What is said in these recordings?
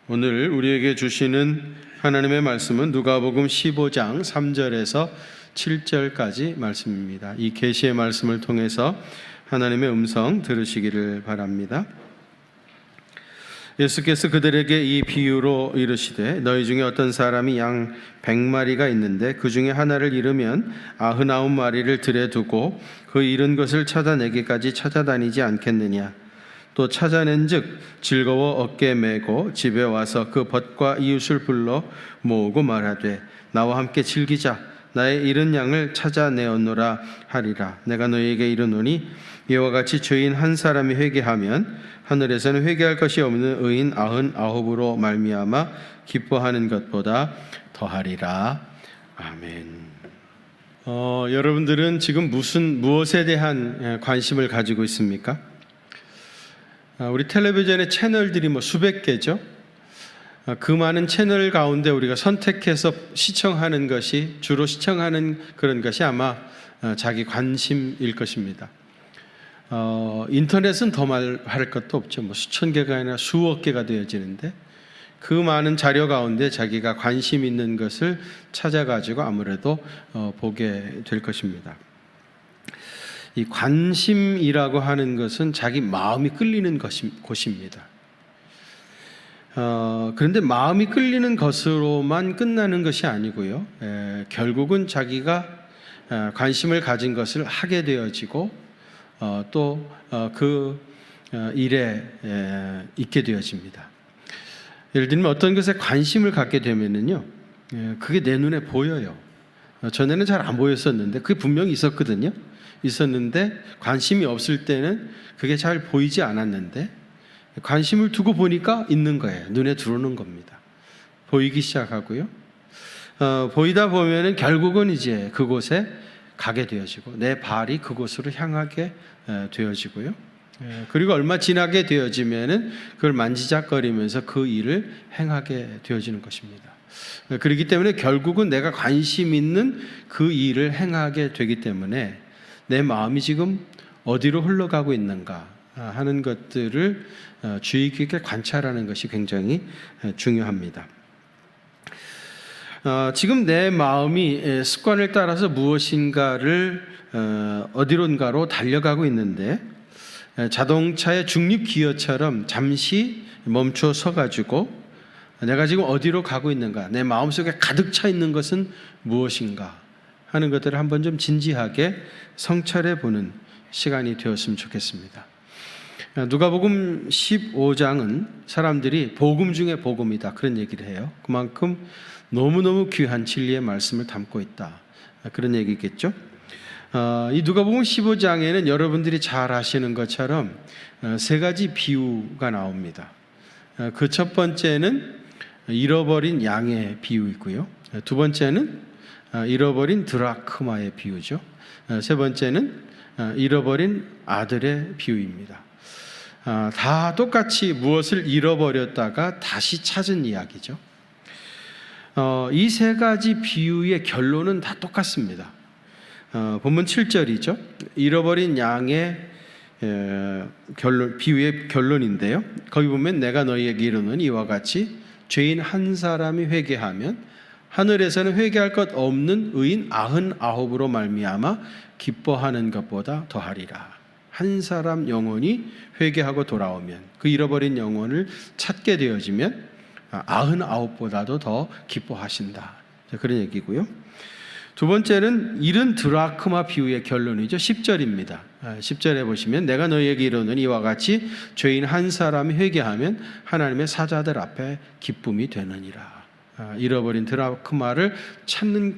오늘 우리에게 주시는 하나님의 말씀은 누가복음 15장 3절에서 7절까지 말씀입니다. 이 계시의 말씀을 통해서 하나님의 음성 들으시기를 바랍니다. 예수께서 그들에게 이 비유로 이르시되 너희 중에 어떤 사람이 양 100마리가 있는데 그 중에 하나를 잃으면 99마리를 들에 두고 그 잃은 것을 찾아내기까지 찾아다니지 않겠느냐. 또 찾아낸즉 즐거워 어깨에 메고 집에 와서 그 벗과 이웃을 불러 모으고 말하되 나와 함께 즐기자. 나의 잃은 양을 찾아내었노라 하리라. 내가 너희에게 이르노니 이와 같이 죄인 한 사람이 회개하면 하늘에서는 회개할 것이 없는 의인 99으로 말미암아 기뻐하는 것보다 더하리라. 아멘. 여러분들은 지금 무엇에 대한 관심을 가지고 있습니까? 우리 텔레비전의 채널들이 수백 개죠. 그 많은 채널 가운데 우리가 선택해서 시청하는 것이, 주로 시청하는 그런 것이 아마 자기 관심일 것입니다. 인터넷은 더 말할 것도 없죠. 수천 개가 아니라 수억 개가 되어지는데 그 많은 자료 가운데 자기가 관심 있는 것을 찾아가지고 아무래도 보게 될 것입니다. 이 관심이라고 하는 것은 자기 마음이 끌리는 곳입니다. 그런데 마음이 끌리는 것으로만 끝나는 것이 아니고요. 결국은 자기가 관심을 가진 것을 하게 되어지고 또 그 일에 있게 되어집니다. 예를 들면 어떤 것에 관심을 갖게 되면은요, 그게 내 눈에 보여요. 전에는 잘 안 보였었는데 그게 분명히 있었는데 관심이 없을 때는 그게 잘 보이지 않았는데 관심을 두고 보니까 있는 거예요. 눈에 들어오는 겁니다. 보이기 시작하고요. 보이다 보면은 결국은 이제 그곳에 가게 되어지고 내 발이 그곳으로 향하게 되어지고요. 그리고 얼마 지나게 되어지면은 그걸 만지작거리면서 그 일을 행하게 되어지는 것입니다. 그렇기 때문에 결국은 내가 관심 있는 그 일을 행하게 되기 때문에 내 마음이 지금 어디로 흘러가고 있는가 하는 것들을 주의 깊게 관찰하는 것이 굉장히 중요합니다. 지금 내 마음이 습관을 따라서 무엇인가를 어디론가로 달려가고 있는데 자동차의 중립기어처럼 잠시 멈춰 서가지고 내가 지금 어디로 가고 있는가, 내 마음속에 가득 차 있는 것은 무엇인가 하는 것들을 한번 좀 진지하게 성찰해 보는 시간이 되었으면 좋겠습니다. 누가복음 15장은 사람들이 복음 중에 복음이다 그런 얘기를 해요. 그만큼 너무너무 귀한 진리의 말씀을 담고 있다 그런 얘기겠죠. 이 누가복음 15장에는 여러분들이 잘 아시는 것처럼 세 가지 비유가 나옵니다. 그 첫 번째는 잃어버린 양의 비유이고요. 두 번째는 잃어버린 드라크마의 비유죠. 세 번째는 잃어버린 아들의 비유입니다. 다 똑같이 무엇을 잃어버렸다가 다시 찾은 이야기죠. 이 세 가지 비유의 결론은 다 똑같습니다. 본문 7절이죠. 잃어버린 양의 비유의 결론인데요. 거기 보면 내가 너희에게 이르노니 이와 같이 죄인 한 사람이 회개하면 하늘에서는 회개할 것 없는 의인 99으로 말미암아 기뻐하는 것보다 더하리라. 한 사람 영혼이 회개하고 돌아오면 그 잃어버린 영혼을 찾게 되어지면 99보다도 더 기뻐하신다. 그런 얘기고요. 두 번째는 잃은 드라크마 비유의 결론이죠. 10절입니다. 10절에 보시면 내가 너희에게 이르노니 이와 같이 죄인 한 사람이 회개하면 하나님의 사자들 앞에 기쁨이 되느니라. 잃어버린 드라크마를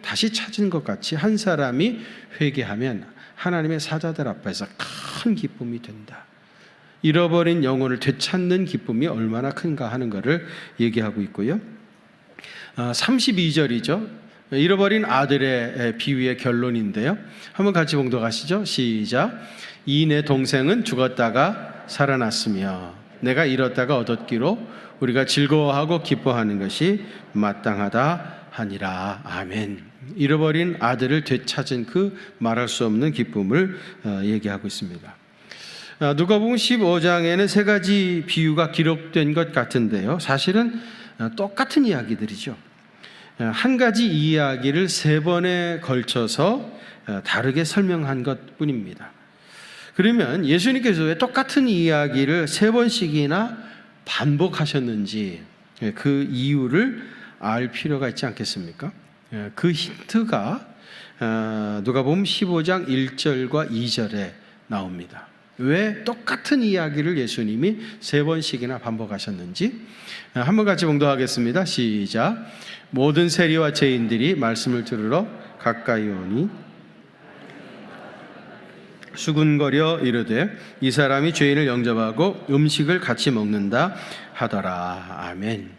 다시 찾은 것 같이 한 사람이 회개하면 하나님의 사자들 앞에서 큰 기쁨이 된다. 잃어버린 영혼을 되찾는 기쁨이 얼마나 큰가 하는 것을 얘기하고 있고요. 32절이죠. 잃어버린 아들의 비유의 결론인데요. 한번 같이 봉독하시죠. 시작. 이 내 동생은 죽었다가 살아났으며 내가 잃었다가 얻었기로 우리가 즐거워하고 기뻐하는 것이 마땅하다 하니라. 아멘. 잃어버린 아들을 되찾은 그 말할 수 없는 기쁨을 얘기하고 있습니다. 누가복음 15장에는 세 가지 비유가 기록된 것 같은데요. 사실은 똑같은 이야기들이죠. 한 가지 이야기를 세 번에 걸쳐서 다르게 설명한 것뿐입니다. 그러면 예수님께서 왜 똑같은 이야기를 세 번씩이나 반복하셨는지 그 이유를 알 필요가 있지 않겠습니까? 그 힌트가 누가복음 15장 1절과 2절에 나옵니다. 왜 똑같은 이야기를 예수님이 세 번씩이나 반복하셨는지 한번 같이 봉독하겠습니다. 시작. 모든 세리와 죄인들이 말씀을 들으러 가까이 오니 수군거려 이르되 이 사람이 죄인을 영접하고 음식을 같이 먹는다 하더라. 아멘.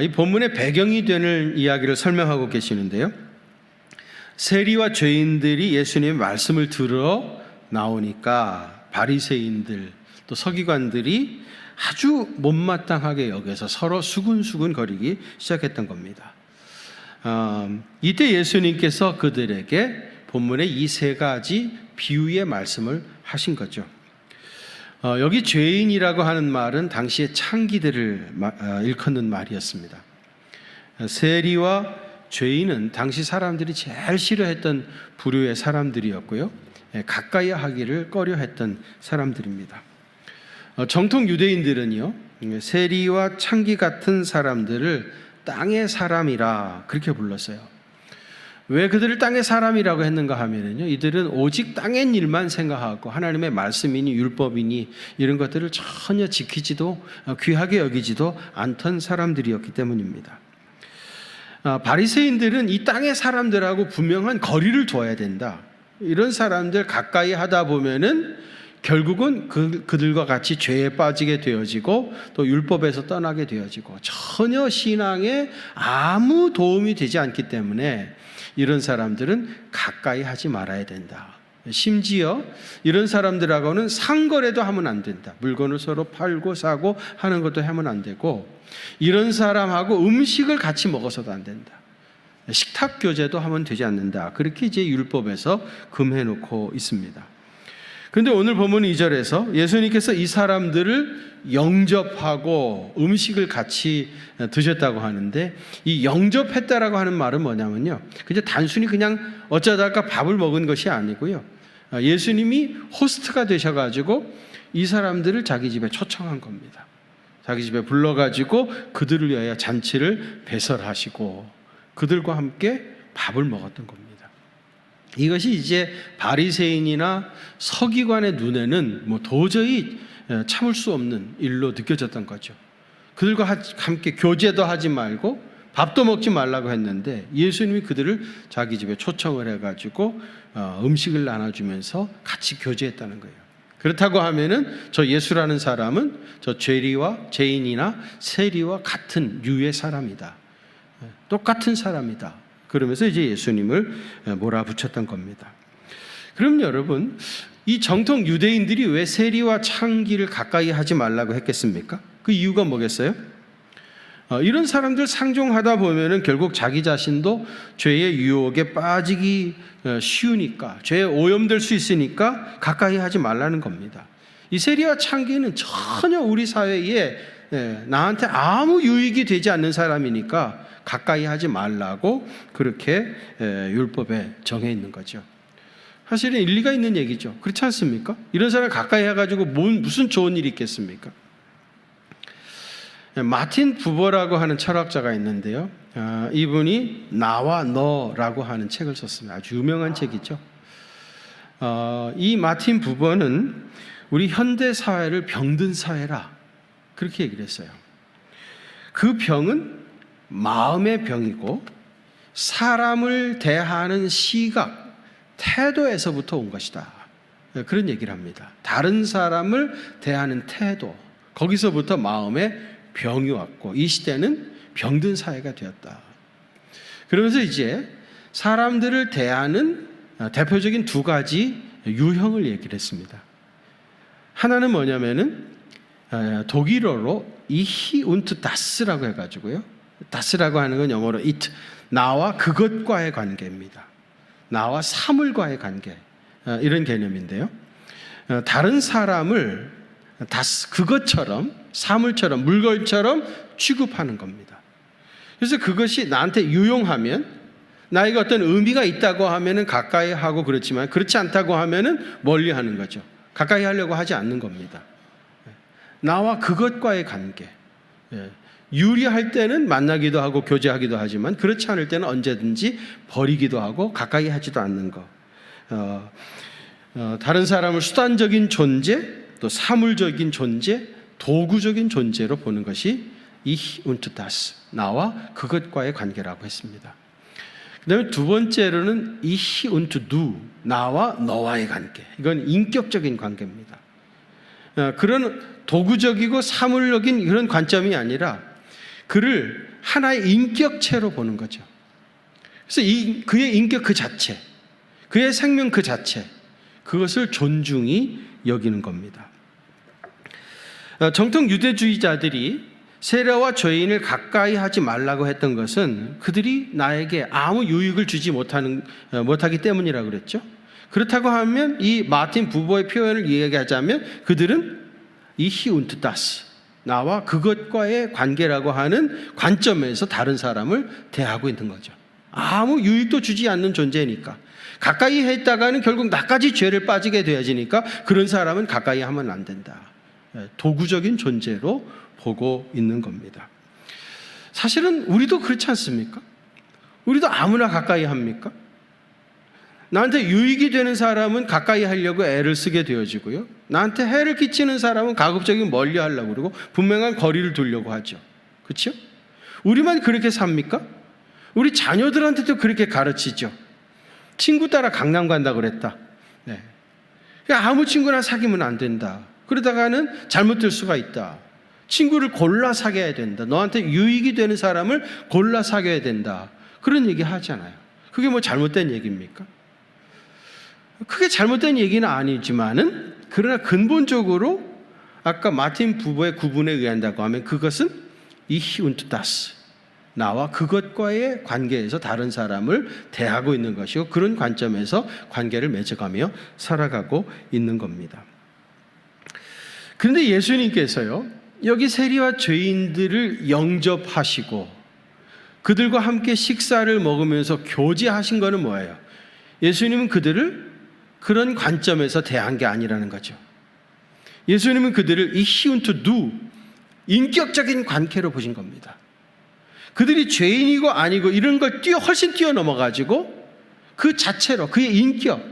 이 본문의 배경이 되는 이야기를 설명하고 계시는데요. 세리와 죄인들이 예수님의 말씀을 들어 나오니까 바리새인들 또 서기관들이 아주 못마땅하게 여겨서 서로 수군수군 거리기 시작했던 겁니다. 이때 예수님께서 그들에게 본문의 이 세 가지 비유의 말씀을 하신 거죠. 여기 죄인이라고 하는 말은 당시의 창기들을 일컫는 말이었습니다. 세리와 죄인은 당시 사람들이 제일 싫어했던 부류의 사람들이었고요. 가까이 하기를 꺼려했던 사람들입니다. 정통 유대인들은요, 세리와 창기 같은 사람들을 땅의 사람이라 그렇게 불렀어요. 왜 그들을 땅의 사람이라고 했는가 하면요, 이들은 오직 땅의 일만 생각하고 하나님의 말씀이니 율법이니 이런 것들을 전혀 지키지도 귀하게 여기지도 않던 사람들이었기 때문입니다. 바리새인들은 이 땅의 사람들하고 분명한 거리를 둬야 된다. 이런 사람들 가까이 하다 보면은 결국은 그들과 같이 죄에 빠지게 되어지고 또 율법에서 떠나게 되어지고 전혀 신앙에 아무 도움이 되지 않기 때문에 이런 사람들은 가까이 하지 말아야 된다. 심지어 이런 사람들하고는 상거래도 하면 안 된다. 물건을 서로 팔고 사고 하는 것도 하면 안 되고 이런 사람하고 음식을 같이 먹어서도 안 된다. 식탁 교제도 하면 되지 않는다. 그렇게 이제 율법에서 금해놓고 있습니다. 그런데 오늘 본문 2절에서 예수님께서 이 사람들을 영접하고 음식을 같이 드셨다고 하는데 이 영접했다라고 하는 말은 뭐냐면요, 그냥 단순히 그냥 어쩌다가 밥을 먹은 것이 아니고요, 예수님이 호스트가 되셔가지고 이 사람들을 자기 집에 초청한 겁니다. 자기 집에 불러가지고 그들을 위하여 잔치를 배설하시고 그들과 함께 밥을 먹었던 겁니다. 이것이 이제 바리새인이나 서기관의 눈에는 뭐 도저히 참을 수 없는 일로 느껴졌던 거죠. 그들과 함께 교제도 하지 말고 밥도 먹지 말라고 했는데 예수님이 그들을 자기 집에 초청을 해가지고 음식을 나눠주면서 같이 교제했다는 거예요. 그렇다고 하면은 저 예수라는 사람은 저 죄인이나 세리와 같은 류의 사람이다. 똑같은 사람이다. 그러면서 이제 예수님을 몰아붙였던 겁니다. 그럼 여러분, 이 정통 유대인들이 왜 세리와 창기를 가까이 하지 말라고 했겠습니까? 그 이유가 뭐겠어요? 이런 사람들 상종하다 보면은 결국 자기 자신도 죄의 유혹에 빠지기 쉬우니까, 죄에 오염될 수 있으니까 가까이 하지 말라는 겁니다. 이 세리와 창기는 전혀 우리 사회에 나한테 아무 유익이 되지 않는 사람이니까 가까이 하지 말라고 그렇게 율법에 정해 있는 거죠. 사실은 일리가 있는 얘기죠. 그렇지 않습니까? 이런 사람 가까이 해가지고 무슨 좋은 일이 있겠습니까? 마틴 부버라고 하는 철학자가 있는데요, 이분이 나와 너라고 하는 책을 썼습니다. 아주 유명한 책이죠. 이 마틴 부버는 우리 현대 사회를 병든 사회라 그렇게 얘기를 했어요. 그 병은 마음의 병이고 사람을 대하는 시각, 태도에서부터 온 것이다. 그런 얘기를 합니다. 다른 사람을 대하는 태도, 거기서부터 마음의 병이 왔고 이 시대는 병든 사회가 되었다. 그러면서 이제 사람들을 대하는 대표적인 두 가지 유형을 얘기를 했습니다. 하나는 뭐냐면은 독일어로 이히 운트 다스라고 해가지고요, 다스라고 하는 건 영어로 it, 나와 그것과의 관계입니다. 나와 사물과의 관계, 이런 개념인데요. 다른 사람을 그것처럼, 사물처럼, 물건처럼 취급하는 겁니다. 그래서 그것이 나한테 유용하면, 나에게 어떤 의미가 있다고 하면은 가까이 하고 그렇지만, 그렇지 않다고 하면은 멀리 하는 거죠. 가까이 하려고 하지 않는 겁니다. 나와 그것과의 관계. 유리할 때는 만나기도 하고 교제하기도 하지만, 그렇지 않을 때는 언제든지 버리기도 하고 가까이 하지도 않는 것. 다른 사람을 수단적인 존재, 또 사물적인 존재, 도구적인 존재로 보는 것이 Ich und das, 나와 그것과의 관계라고 했습니다. 그 다음에 두 번째로는 Ich und du, 나와 너와의 관계. 이건 인격적인 관계입니다. 그런 도구적이고 사물적인 그런 관점이 아니라 그를 하나의 인격체로 보는 거죠. 그래서 그의 인격 그 자체, 그의 생명 그 자체, 그것을 존중히 여기는 겁니다. 정통 유대주의자들이 세례와 죄인을 가까이 하지 말라고 했던 것은 그들이 나에게 아무 유익을 주지 못하기 때문이라고 그랬죠. 그렇다고 하면 이 마틴 부버의 표현을 이야기하자면 그들은 Ich und das, 나와 그것과의 관계라고 하는 관점에서 다른 사람을 대하고 있는 거죠. 아무 유익도 주지 않는 존재니까, 가까이 했다가는 결국 나까지 죄를 빠지게 되어지니까 그런 사람은 가까이 하면 안 된다. 도구적인 존재로 보고 있는 겁니다. 사실은 우리도 그렇지 않습니까? 우리도 아무나 가까이 합니까? 나한테 유익이 되는 사람은 가까이 하려고 애를 쓰게 되어지고요, 나한테 해를 끼치는 사람은 가급적이면 멀리 하려고 그러고 분명한 거리를 두려고 하죠. 그렇죠? 우리만 그렇게 삽니까? 우리 자녀들한테도 그렇게 가르치죠. 친구 따라 강남 간다 그랬다. 아무 친구나 사귀면 안 된다. 그러다가는 잘못될 수가 있다. 친구를 골라 사귀어야 된다. 너한테 유익이 되는 사람을 골라 사귀어야 된다. 그런 얘기 하잖아요. 그게 뭐 잘못된 얘기입니까? 크게 잘못된 얘기는 아니지만은, 그러나 근본적으로 아까 마틴 부버의 구분에 의한다고 하면 그것은 Ich und das, 나와 그것과의 관계에서 다른 사람을 대하고 있는 것이고, 그런 관점에서 관계를 맺어가며 살아가고 있는 겁니다. 그런데 예수님께서요, 여기 세리와 죄인들을 영접하시고 그들과 함께 식사를 먹으면서 교제하신 것은 뭐예요? 예수님은 그들을 그런 관점에서 대한 게 아니라는 거죠. 예수님은 그들을 Ich und du, 인격적인 관계로 보신 겁니다. 그들이 죄인이고 아니고 이런 걸 훨씬 뛰어넘어가지고 그 자체로, 그의 인격,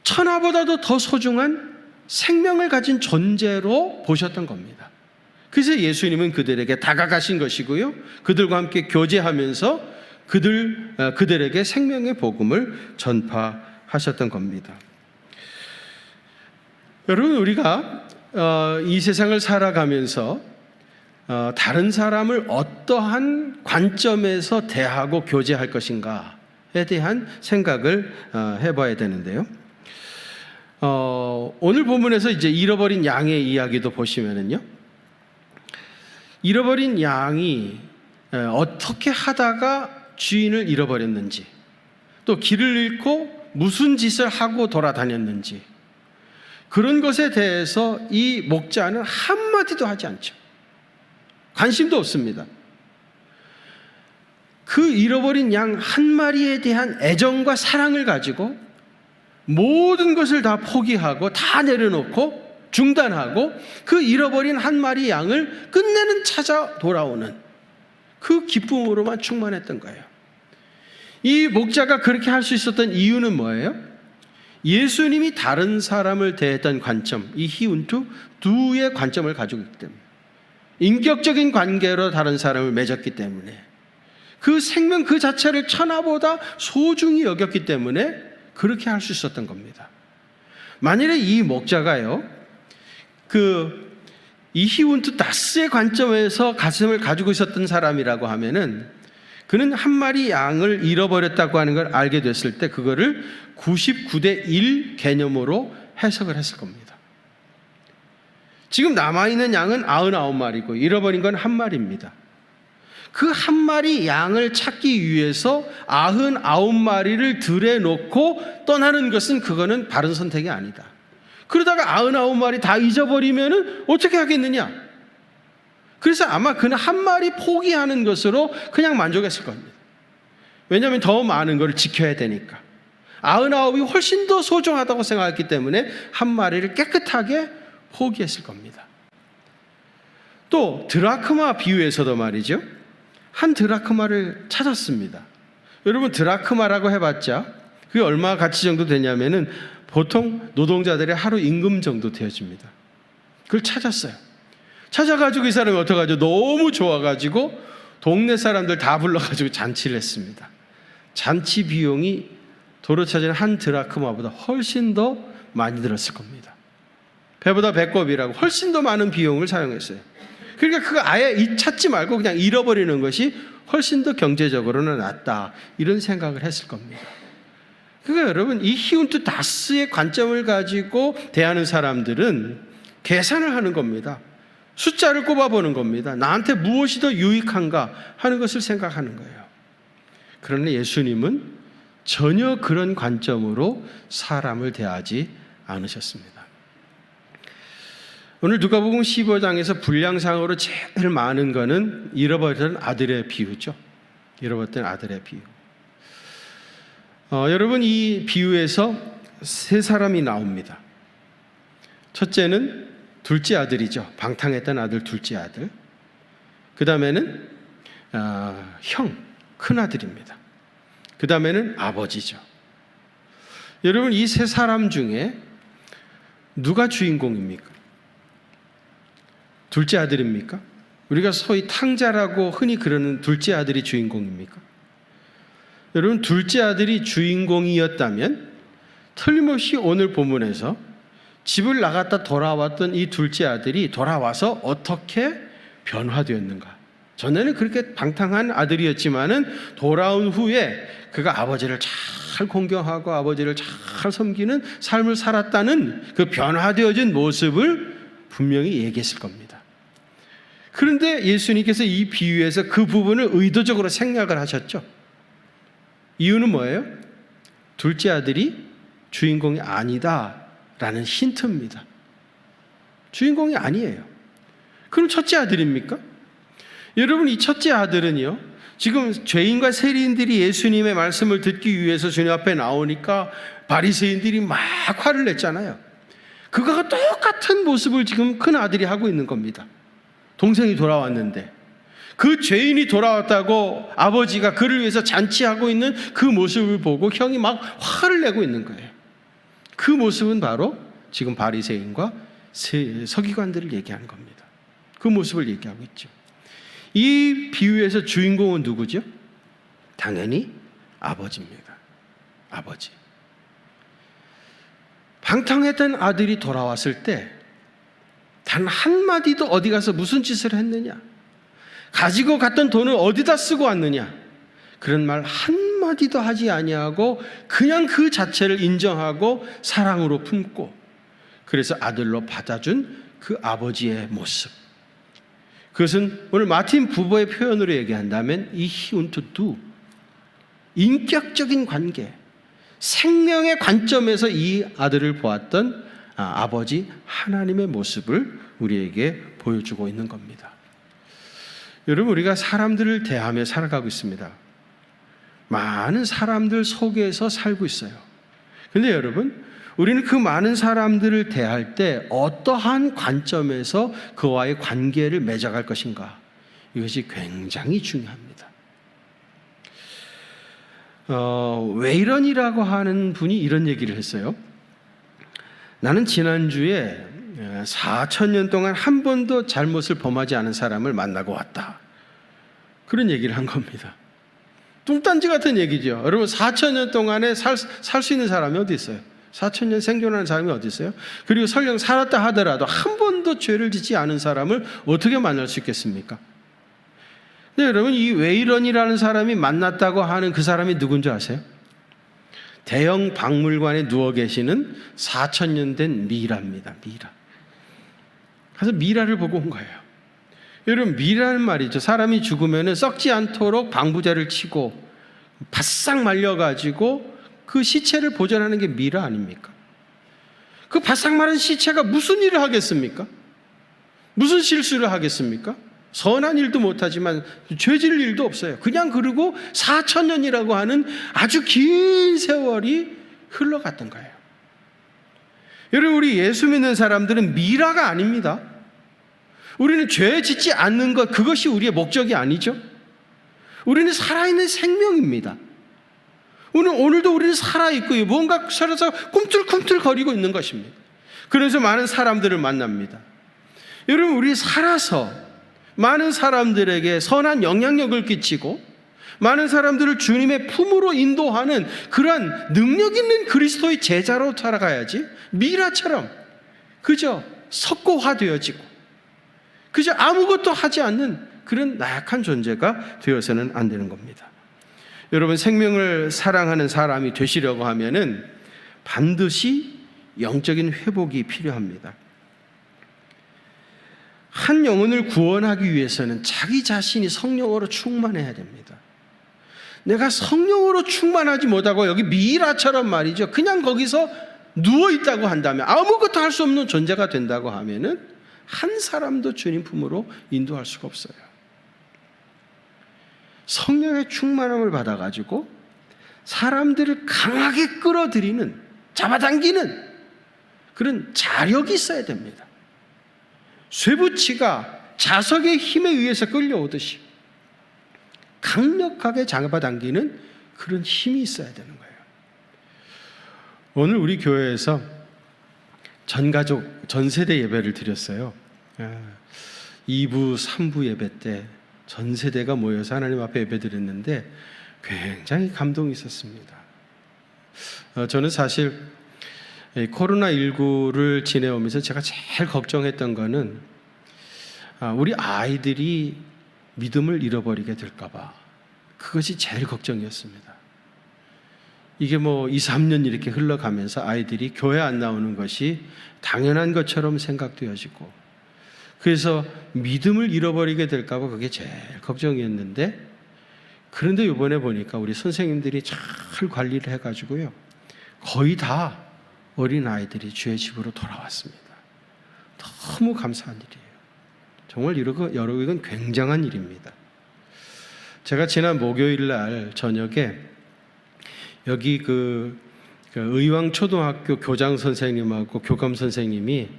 천하보다도 더 소중한 생명을 가진 존재로 보셨던 겁니다. 그래서 예수님은 그들에게 다가가신 것이고요, 그들과 함께 교제하면서 그들에게 생명의 복음을 전파하셨던 겁니다. 여러분, 우리가 이 세상을 살아가면서 다른 사람을 어떠한 관점에서 대하고 교제할 것인가에 대한 생각을 해봐야 되는데요. 오늘 본문에서 이제 잃어버린 양의 이야기도 보시면은요, 잃어버린 양이 어떻게 하다가 주인을 잃어버렸는지, 또 길을 잃고 무슨 짓을 하고 돌아다녔는지, 그런 것에 대해서 이 목자는 한마디도 하지 않죠. 관심도 없습니다. 그 잃어버린 양 한 마리에 대한 애정과 사랑을 가지고 모든 것을 다 포기하고 다 내려놓고 중단하고 그 잃어버린 한 마리 양을 끝내는 찾아 돌아오는 그 기쁨으로만 충만했던 거예요. 이 목자가 그렇게 할 수 있었던 이유는 뭐예요? 예수님이 다른 사람을 대했던 관점, 이 Ich und du의 관점을 가지고 있기 때문에, 인격적인 관계로 다른 사람을 맺었기 때문에, 그 생명 그 자체를 천하보다 소중히 여겼기 때문에 그렇게 할 수 있었던 겁니다. 만일에 이 목자가요, Ich und das의 관점에서 가슴을 가지고 있었던 사람이라고 하면은, 그는 한 마리 양을 잃어버렸다고 하는 걸 알게 됐을 때 그거를 99대 1 개념으로 해석을 했을 겁니다. 지금 남아있는 양은 99마리고 잃어버린 건 한 마리입니다. 그 한 마리 양을 찾기 위해서 99마리를 들여놓고 떠나는 것은, 그거는 바른 선택이 아니다. 그러다가 99마리 다 잊어버리면은 어떻게 하겠느냐? 그래서 아마 그는 한 마리 포기하는 것으로 그냥 만족했을 겁니다. 왜냐하면 더 많은 걸 지켜야 되니까. 99이 훨씬 더 소중하다고 생각했기 때문에 한 마리를 깨끗하게 포기했을 겁니다. 또 드라크마 비유에서도 말이죠, 한 드라크마를 찾았습니다. 여러분, 드라크마라고 해봤자 그게 얼마 가치 정도 되냐면은 보통 노동자들의 하루 임금 정도 되어집니다. 그걸 찾았어요. 찾아가지고 이 사람이 어떡하죠? 너무 좋아가지고 동네 사람들 다 불러가지고 잔치를 했습니다. 잔치 비용이 도로 찾은 한 드라크마보다 훨씬 더 많이 들었을 겁니다. 배보다 배꼽이라고 훨씬 더 많은 비용을 사용했어요. 그러니까 그거 아예 찾지 말고 그냥 잃어버리는 것이 훨씬 더 경제적으로는 낫다, 이런 생각을 했을 겁니다. 그러니까 여러분, 이 히운트 다스의 관점을 가지고 대하는 사람들은 계산을 하는 겁니다. 숫자를 꼽아보는 겁니다. 나한테 무엇이 더 유익한가 하는 것을 생각하는 거예요. 그러나 예수님은 전혀 그런 관점으로 사람을 대하지 않으셨습니다. 오늘 누가복음 15장에서 분량상으로 제일 많은 것은 잃어버렸던 아들의 비유죠. 잃어버렸던 아들의 비유. 여러분, 이 비유에서 세 사람이 나옵니다. 첫째는 둘째 아들이죠. 방탕했던 아들, 둘째 아들. 그 다음에는 형, 큰 아들입니다. 그 다음에는 아버지죠. 여러분, 이 세 사람 중에 누가 주인공입니까? 둘째 아들입니까? 우리가 소위 탕자라고 흔히 그러는 둘째 아들이 주인공입니까? 여러분, 둘째 아들이 주인공이었다면 틀림없이 오늘 본문에서 집을 나갔다 돌아왔던 이 둘째 아들이 돌아와서 어떻게 변화되었는가? 전에는 그렇게 방탕한 아들이었지만은 돌아온 후에 그가 아버지를 잘 공경하고 아버지를 잘 섬기는 삶을 살았다는 그 변화되어진 모습을 분명히 얘기했을 겁니다. 그런데 예수님께서 이 비유에서 그 부분을 의도적으로 생략을 하셨죠. 이유는 뭐예요? 둘째 아들이 주인공이 아니다라는 힌트입니다. 주인공이 아니에요. 그럼 첫째 아들입니까? 여러분, 이 첫째 아들은요, 지금 죄인과 세리인들이 예수님의 말씀을 듣기 위해서 주님 앞에 나오니까 바리새인들이 막 화를 냈잖아요. 그거가 똑같은 모습을 지금 큰 아들이 하고 있는 겁니다. 동생이 돌아왔는데 그 죄인이 돌아왔다고 아버지가 그를 위해서 잔치하고 있는 그 모습을 보고 형이 막 화를 내고 있는 거예요. 그 모습은 바로 지금 바리새인과 서기관들을 얘기하는 겁니다. 그 모습을 얘기하고 있죠. 이 비유에서 주인공은 누구죠? 당연히 아버지입니다. 아버지. 방탕했던 아들이 돌아왔을 때 단 한마디도 어디 가서 무슨 짓을 했느냐, 가지고 갔던 돈을 어디다 쓰고 왔느냐, 그런 말 한마디도 하지 아니하고 그냥 그 자체를 인정하고 사랑으로 품고 그래서 아들로 받아준 그 아버지의 모습, 그것은 오늘 마틴 부버의 표현으로 얘기한다면 이 히운투두, 인격적인 관계, 생명의 관점에서 이 아들을 보았던 아버지 하나님의 모습을 우리에게 보여주고 있는 겁니다. 여러분, 우리가 사람들을 대하며 살아가고 있습니다. 많은 사람들 속에서 살고 있어요. 그런데 여러분, 우리는 그 많은 사람들을 대할 때 어떠한 관점에서 그와의 관계를 맺어갈 것인가, 이것이 굉장히 중요합니다. 웨이런이라고 하는 분이 이런 얘기를 했어요. 나는 지난주에 4,000년 동안 한 번도 잘못을 범하지 않은 사람을 만나고 왔다. 그런 얘기를 한 겁니다. 뚱딴지 같은 얘기죠. 여러분, 4,000년 동안에 살 수 있는 사람이 어디 있어요? 4,000년 생존하는 사람이 어디 있어요? 그리고 설령 살았다 하더라도 한 번도 죄를 짓지 않은 사람을 어떻게 만날 수 있겠습니까? 근데 여러분, 이 웨이런이라는 사람이 만났다고 하는 그 사람이 누군지 아세요? 대형 박물관에 누워 계시는 4,000년 된 미라입니다. 미라. 그래서 미라를 보고 온 거예요. 여러분, 미라는 말이죠, 사람이 죽으면 썩지 않도록 방부제를 치고 바싹 말려가지고 그 시체를 보존하는 게 미라 아닙니까? 그 바싹 마른 시체가 무슨 일을 하겠습니까? 무슨 실수를 하겠습니까? 선한 일도 못하지만 죄 지을 일도 없어요. 그냥 그러고 4,000년이라고 하는 아주 긴 세월이 흘러갔던 거예요. 여러분, 우리 예수 믿는 사람들은 미라가 아닙니다. 우리는 죄 짓지 않는 것, 그것이 우리의 목적이 아니죠. 우리는 살아있는 생명입니다. 오늘도 우리는 살아있고요. 뭔가 살아서 꿈틀꿈틀 거리고 있는 것입니다. 그래서 많은 사람들을 만납니다. 여러분, 우리 살아서 많은 사람들에게 선한 영향력을 끼치고 많은 사람들을 주님의 품으로 인도하는 그러한 능력 있는 그리스도의 제자로 살아가야지, 미라처럼 그저 석고화되어지고 그저 아무것도 하지 않는 그런 나약한 존재가 되어서는 안 되는 겁니다. 여러분, 생명을 사랑하는 사람이 되시려고 하면은 반드시 영적인 회복이 필요합니다. 한 영혼을 구원하기 위해서는 자기 자신이 성령으로 충만해야 됩니다. 내가 성령으로 충만하지 못하고 여기 미라처럼 말이죠, 그냥 거기서 누워있다고 한다면, 아무것도 할 수 없는 존재가 된다고 하면은 한 사람도 주님 품으로 인도할 수가 없어요. 성령의 충만함을 받아가지고 사람들을 강하게 끌어들이는, 잡아당기는 그런 자력이 있어야 됩니다. 쇠붙이가 자석의 힘에 의해서 끌려오듯이 강력하게 잡아당기는 그런 힘이 있어야 되는 거예요. 오늘 우리 교회에서 전가족, 전세대 예배를 드렸어요. 2부, 3부 예배 때 전세대가 모여서 하나님 앞에 예배 드렸는데 굉장히 감동이 있었습니다. 저는 사실 코로나19를 지내오면서 제가 제일 걱정했던 거는 우리 아이들이 믿음을 잃어버리게 될까봐, 그것이 제일 걱정이었습니다. 이게 2, 3년 이렇게 흘러가면서 아이들이 교회 안 나오는 것이 당연한 것처럼 생각되어지고, 그래서 믿음을 잃어버리게 될까봐 그게 제일 걱정이었는데, 그런데 이번에 보니까 우리 선생님들이 잘 관리를 해가지고요, 거의 다 어린아이들이 주의 집으로 돌아왔습니다. 너무 감사한 일이에요. 정말 여러분, 이건 굉장한 일입니다. 제가 지난 목요일 날 저녁에 여기 그 의왕초등학교 교장 선생님하고 교감 선생님이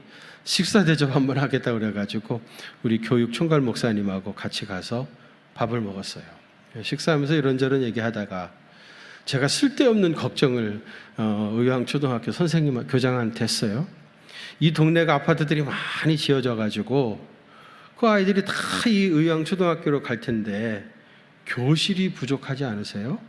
식사 대접 한번 하겠다고 그래가지고 우리 교육 총괄 목사님하고 같이 가서 밥을 먹었어요. 식사하면서 이런저런 얘기하다가 제가 쓸데없는 걱정을 의왕초등학교 선생님, 교장한테 했어요. 이 동네가 아파트들이 많이 지어져 가지고 그 아이들이 다 이 의왕초등학교로 갈 텐데 교실이 부족하지 않으세요?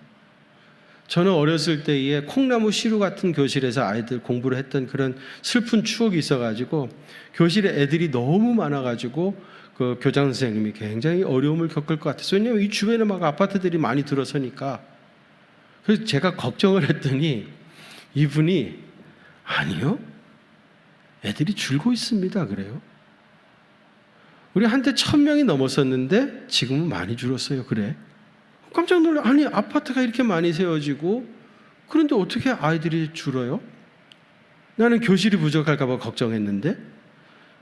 저는 어렸을 때에 콩나무 시루 같은 교실에서 아이들 공부를 했던 그런 슬픈 추억이 있어가지고 교실에 애들이 너무 많아가지고 그 교장 선생님이 굉장히 어려움을 겪을 것 같았어요. 왜냐하면 이 주변에 막 아파트들이 많이 들어서니까. 그래서 제가 걱정을 했더니 이분이 아니요, 애들이 줄고 있습니다 그래요. 우리 한때 1,000명이 넘었었는데 지금은 많이 줄었어요. 그래? 깜짝 놀라. 아니, 아파트가 이렇게 많이 세워지고 그런데 어떻게 아이들이 줄어요? 나는 교실이 부족할까 봐 걱정했는데,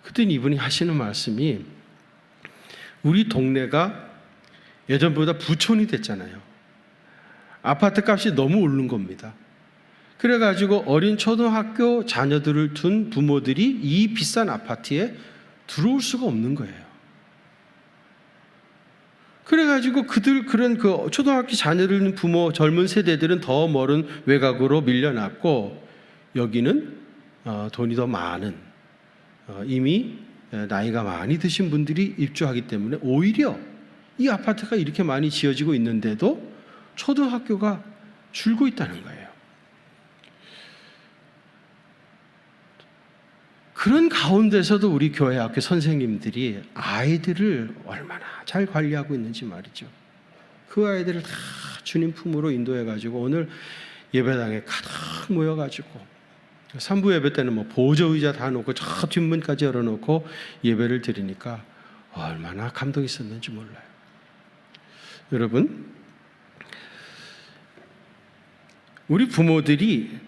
그랬더니 이분이 하시는 말씀이, 우리 동네가 예전보다 부촌이 됐잖아요. 아파트 값이 너무 오른 겁니다. 그래가지고 어린 초등학교 자녀들을 둔 부모들이 이 비싼 아파트에 들어올 수가 없는 거예요. 그래가지고 그런 초등학교 자녀를 둔 부모, 젊은 세대들은 더 멀은 외곽으로 밀려났고, 여기는 돈이 더 많은, 이미 나이가 많이 드신 분들이 입주하기 때문에 오히려 이 아파트가 이렇게 많이 지어지고 있는데도 초등학교가 줄고 있다는 거예요. 그런 가운데서도 우리 교회 학교 선생님들이 아이들을 얼마나 잘 관리하고 있는지 말이죠. 그 아이들을 다 주님 품으로 인도해가지고 오늘 예배당에 가득 모여가지고 3부 예배 때는 보조의자 다 놓고 저 뒷문까지 열어놓고 예배를 드리니까 얼마나 감동이 있었는지 몰라요. 여러분, 우리 부모들이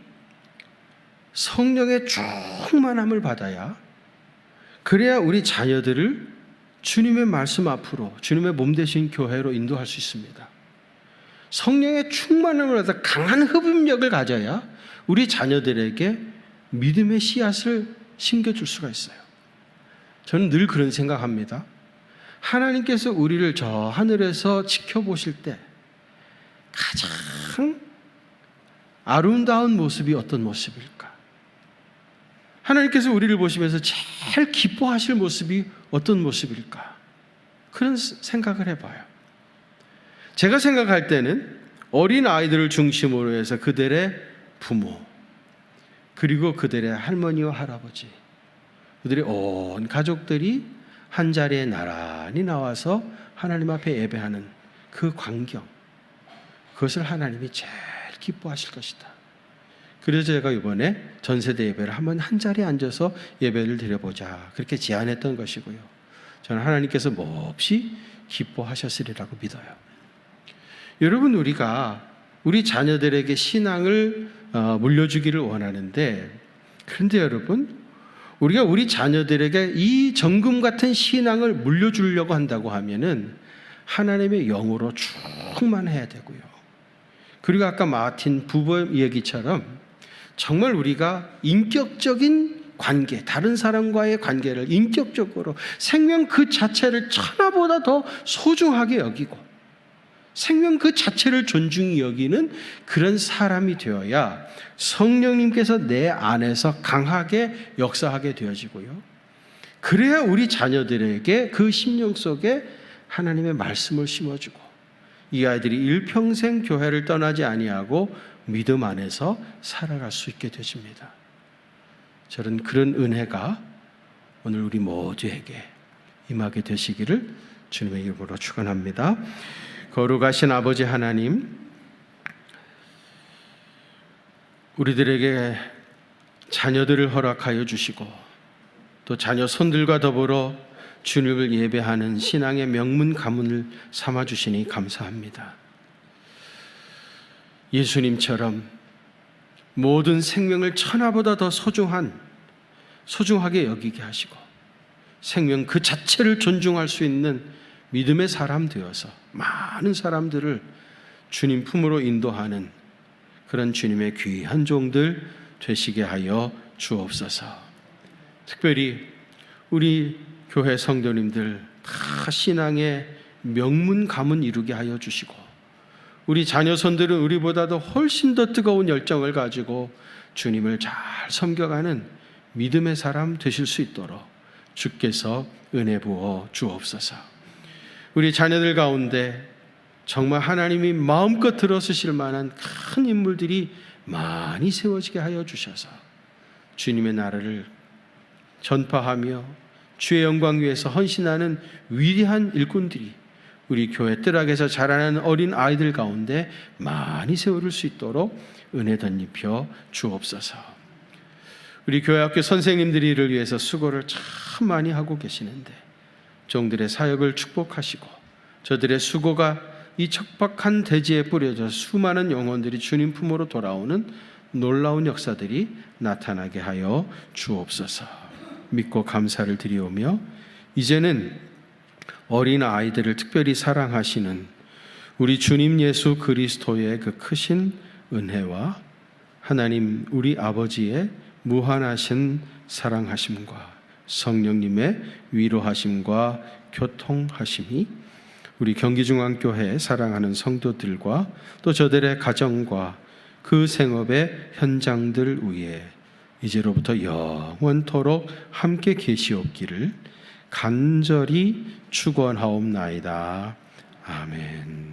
성령의 충만함을 받아야, 그래야 우리 자녀들을 주님의 말씀 앞으로, 주님의 몸 되신 교회로 인도할 수 있습니다. 성령의 충만함을 받아 강한 흡입력을 가져야 우리 자녀들에게 믿음의 씨앗을 심겨줄 수가 있어요. 저는 늘 그런 생각합니다. 하나님께서 우리를 저 하늘에서 지켜보실 때 가장 아름다운 모습이 어떤 모습일까? 하나님께서 우리를 보시면서 제일 기뻐하실 모습이 어떤 모습일까? 그런 생각을 해봐요. 제가 생각할 때는 어린 아이들을 중심으로 해서 그들의 부모, 그리고 그들의 할머니와 할아버지, 그들의 온 가족들이 한 자리에 나란히 나와서 하나님 앞에 예배하는 그 광경, 그것을 하나님이 제일 기뻐하실 것이다. 그래서 제가 이번에 전세대 예배를 한번 한 자리에 앉아서 예배를 드려보자, 그렇게 제안했던 것이고요. 저는 하나님께서 몹시 기뻐하셨으리라고 믿어요. 여러분, 우리가 우리 자녀들에게 신앙을 물려주기를 원하는데, 그런데 여러분, 우리가 우리 자녀들에게 이 정금 같은 신앙을 물려주려고 한다고 하면은 하나님의 영으로 충만해야 되고요. 그리고 아까 마틴 부부 얘기처럼 정말 우리가 인격적인 관계, 다른 사람과의 관계를 인격적으로 생명 그 자체를 천하보다 더 소중하게 여기고 생명 그 자체를 존중히 여기는 그런 사람이 되어야 성령님께서 내 안에서 강하게 역사하게 되어지고요. 그래야 우리 자녀들에게 그 심령 속에 하나님의 말씀을 심어주고 이 아이들이 일평생 교회를 떠나지 아니하고 믿음 안에서 살아갈 수 있게 되십니다. 저는 그런 은혜가 오늘 우리 모두에게 임하게 되시기를 주님의 이름으로 축원합니다. 거룩하신 아버지 하나님, 우리들에게 자녀들을 허락하여 주시고 또 자녀 손들과 더불어 주님을 예배하는 신앙의 명문 가문을 삼아 주시니 감사합니다. 예수님처럼 모든 생명을 천하보다 더 소중하게 여기게 하시고 생명 그 자체를 존중할 수 있는 믿음의 사람 되어서 많은 사람들을 주님 품으로 인도하는 그런 주님의 귀한 종들 되시게 하여 주옵소서. 특별히 우리 교회 성도님들 다 신앙의 명문 가문 이루게 하여 주시고 우리 자녀손들은 우리보다도 훨씬 더 뜨거운 열정을 가지고 주님을 잘 섬겨가는 믿음의 사람 되실 수 있도록 주께서 은혜 부어 주옵소서. 우리 자녀들 가운데 정말 하나님이 마음껏 들어서실 만한 큰 인물들이 많이 세워지게 하여 주셔서 주님의 나라를 전파하며 주의 영광 위해서 헌신하는 위대한 일꾼들이 우리 교회 뜰학에서 자라는 어린 아이들 가운데 많이 세울 수 있도록 은혜 덧입혀 주옵소서. 우리 교회 학교 선생님들이 이를 위해서 수고를 참 많이 하고 계시는데 종들의 사역을 축복하시고 저들의 수고가 이 척박한 대지에 뿌려져 수많은 영혼들이 주님 품으로 돌아오는 놀라운 역사들이 나타나게 하여 주옵소서. 믿고 감사를 드리오며 이제는 어린 아이들을 특별히 사랑하시는 우리 주님 예수 그리스도의 그 크신 은혜와 하나님 우리 아버지의 무한하신 사랑하심과 성령님의 위로하심과 교통하심이 우리 경기중앙교회 사랑하는 성도들과 또 저들의 가정과 그 생업의 현장들 위에 이제로부터 영원토록 함께 계시옵기를 간절히 축원하옵나이다. 아멘.